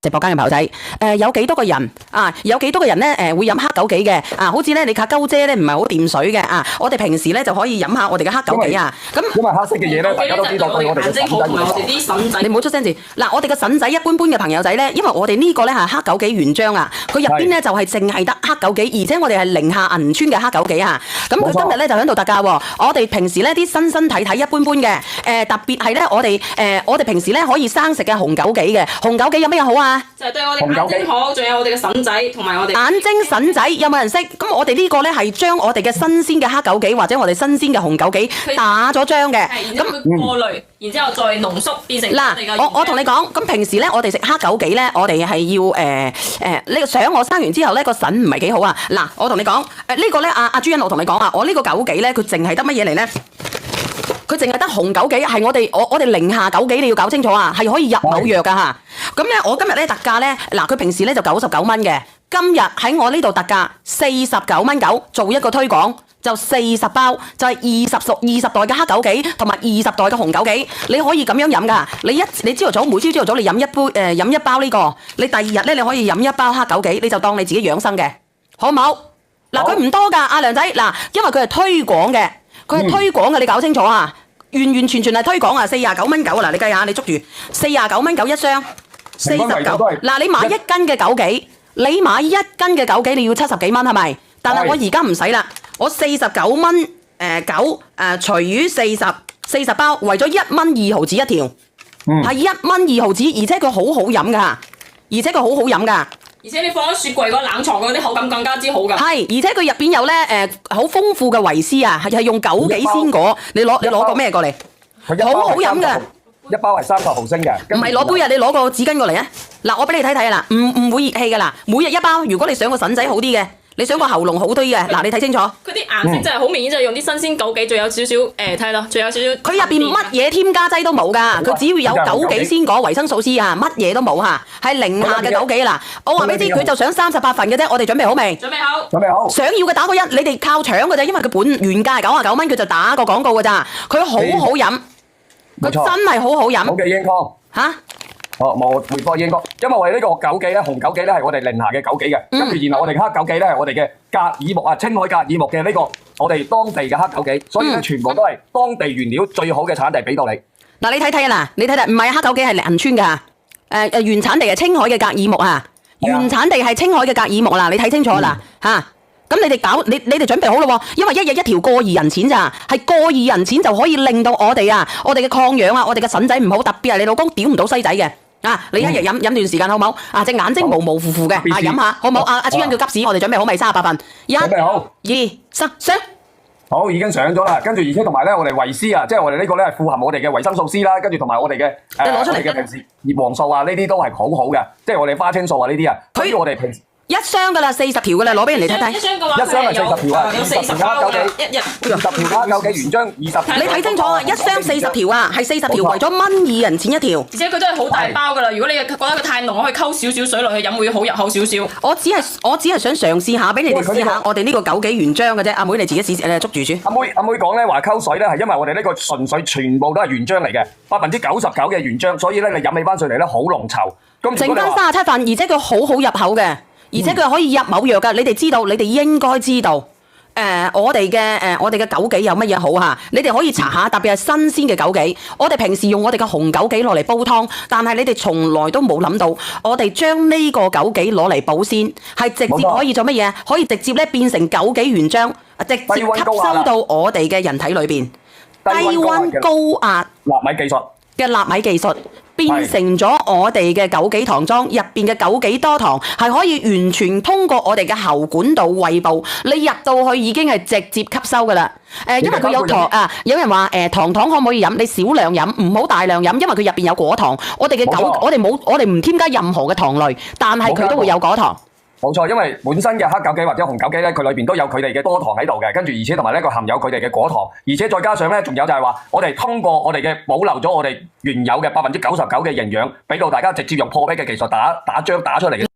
直播間嘅朋友仔，有幾多個人啊？有幾多個人咧？會飲黑枸杞嘅啊？好似咧，你卡鳩姐咧唔係好掂水嘅啊！我哋平時咧就可以飲下我哋嘅黑枸杞啊。咁因為黑色嘅嘢咧，大家都知道對我哋嘅腎同埋我哋啲腎仔，你唔好出聲字。嗱，我哋嘅腎仔一般般嘅朋友仔咧，因為我哋呢個咧係黑枸杞原漿啊，佢入邊咧就係淨係得黑枸杞，而且我哋係寧夏銀川嘅黑枸杞啊。咁佢今日咧就喺度特價喎。我哋平時咧啲身體一般般嘅，特別係咧我哋平時咧可以生食嘅紅枸杞嘅紅枸杞有咩好啊？就係對我哋眼睛好，仲有我哋嘅腎仔同埋我哋眼睛腎仔有冇人識？咁我哋呢個咧係將我哋嘅新鮮嘅黑枸杞或者我哋新鮮嘅紅枸杞打咗漿嘅，咁過濾，然之後再濃縮變成嗱，我同你講，咁平時咧我哋食黑枸杞咧，我哋係要呢個想我生完之後咧個腎唔係幾好啊！嗱，我同你講，呢個咧阿朱茵，我同你講啊，我呢個枸杞咧佢淨係得乜嘢嚟咧？佢淨係得紅枸杞，係我哋寧夏枸杞，你要搞清楚啊，係可以入口藥噶嚇。咁咧，我今日咧特價咧，嗱佢平時咧就99蚊嘅，今日喺我呢度特價49蚊9，做一個推廣就40包，就係20袋嘅黑枸杞同埋20袋嘅紅枸杞，你可以咁樣飲噶。你朝頭早每朝早你飲一包呢個，你第二日咧你可以飲一包黑枸杞，你就當你自己養生嘅，好唔好？嗱，佢唔多噶，阿梁仔，嗱，因為佢係推廣嘅，你搞清楚啊！完全係推廣啊！49蚊9啊！嗱，你計下，你捉住49蚊9一箱，49。嗱，你買1斤嘅枸杞，你要70幾蚊係咪？但係我而家唔使啦，我49蚊9除以40包，為咗1蚊2毫子一條，係1蚊2毫子，而且佢好好飲噶，而且你放喺雪櫃嗰冷藏嗰啲口感更加之好㗎。係，而且佢入邊有咧好豐富嘅維 C 啊，係用枸杞鮮果。你攞個咩過嚟？好好飲㗎。一包係30毫升嘅。唔係攞杯啊！你攞個紙巾過嚟啊！嗱，我俾你睇睇啊！嗱，唔會熱氣㗎啦，每日1包。如果你想個腎仔好啲嘅，你想個喉嚨好啲嘅，嗱，你睇清楚。佢啲顏色真係好明顯，就係用啲新鮮枸杞，仲有少少睇咯，仲有少少。佢入邊乜嘢添加劑都冇㗎，佢只要有枸杞鮮果、維生素 C 啊，乜嘢都冇嚇，係寧夏嘅枸杞嗱。我話俾你知，佢就想38份嘅啫。我哋準備好未？準備好。準備好。想要嘅打個1，你哋靠搶嘅啫，因為佢原價係99蚊，佢就打個廣告㗎咋。佢好好飲，佢真係好好飲。好嘅，英哥。嚇？冇回覆英哥，因為我哋呢個枸杞咧，紅枸杞咧係我哋寧夏嘅枸杞嘅，跟住然後我哋嘅黑枸杞咧係我哋嘅格爾木啊，青海格爾木嘅呢個我哋當地嘅黑枸杞，所以咧全部都係當地原料最好嘅產地俾到你。嗱，你睇睇啊，嗱，你睇睇，唔係黑枸杞係銀川㗎，原產地係青海嘅格爾木啊，原產地係青海嘅格爾木啦，你睇清楚啦嚇。咁你哋準備好咯喎，因為一日一條過2人錢咋，係過2人錢就可以令到我哋嘅抗氧啊，我哋嘅腎仔唔好，特別係你老公屌唔到西仔嘅啊！你一日飲段時間好唔好？啊，隻眼睛模模糊糊嘅，飲下好唔好？阿朱茵叫急屎，我哋準備好未？38份，1、2、3，上。好，已經上咗啦，跟住而且同埋咧，我哋維 C 啊，即係我哋呢個咧係富含我哋嘅維生素 C 啦，跟住同埋我哋嘅攞出嚟嘅平時葉黃素啊，呢啲都係好好嘅，即係我哋花青素啊呢啲啊，所以我哋平時。1箱㗎啦，40條㗎啦，攞俾人哋睇睇。一箱嘅話，一箱係40條啊，有40包嘅，一日20條黑枸杞原漿20。你睇清楚啊，1箱40條啊，係40條，為咗蚊2人錢一條。而且佢都係好大包㗎啦，如果你覺得佢太濃，我可以溝少少水落去飲，會好入口少少。我只係想嘗試下，俾你哋試下我哋呢個枸杞原漿嘅啫。阿妹你自己試捉住。阿妹講咧話溝水咧係因為我哋呢個純粹全部都係原漿嚟嘅，99%嘅原漿，所以咧你飲起翻上嚟咧好濃稠。剩翻37份，而且佢好好入口嘅。而且佢可以入某藥㗎，你哋知道，你哋應該知道，我哋嘅枸杞有乜嘢好嚇？你哋可以查下，特別係新鮮嘅枸杞。我哋平時用我哋嘅紅枸杞落嚟煲湯，但係你哋從來都冇諗到，我哋將呢個枸杞攞嚟保鮮，係直接可以做乜嘢？可以直接咧變成枸杞原漿，直接吸收到我哋嘅人體裏邊，低溫高壓納米技術嘅納米技術。變成咗我哋嘅枸杞糖漿入邊嘅枸杞多糖，係可以完全通過我哋嘅喉管道、胃部，你入到去已經係直接吸收㗎啦。因為佢有糖啊，有人話糖可唔可以飲？你少量飲，唔好大量飲，因為佢入邊有果糖。我哋唔添加任何嘅糖類，但係佢都會有果糖。冇錯，因為本身嘅黑枸杞或者紅枸杞咧，佢裏邊都有佢哋嘅多糖喺度嘅，跟住而且同埋咧佢含有佢哋嘅果糖，而且再加上咧仲有就係話，我哋通過我哋嘅保留咗我哋原有嘅99%嘅營養，俾到大家直接用破壁嘅技術打漿打出嚟嘅。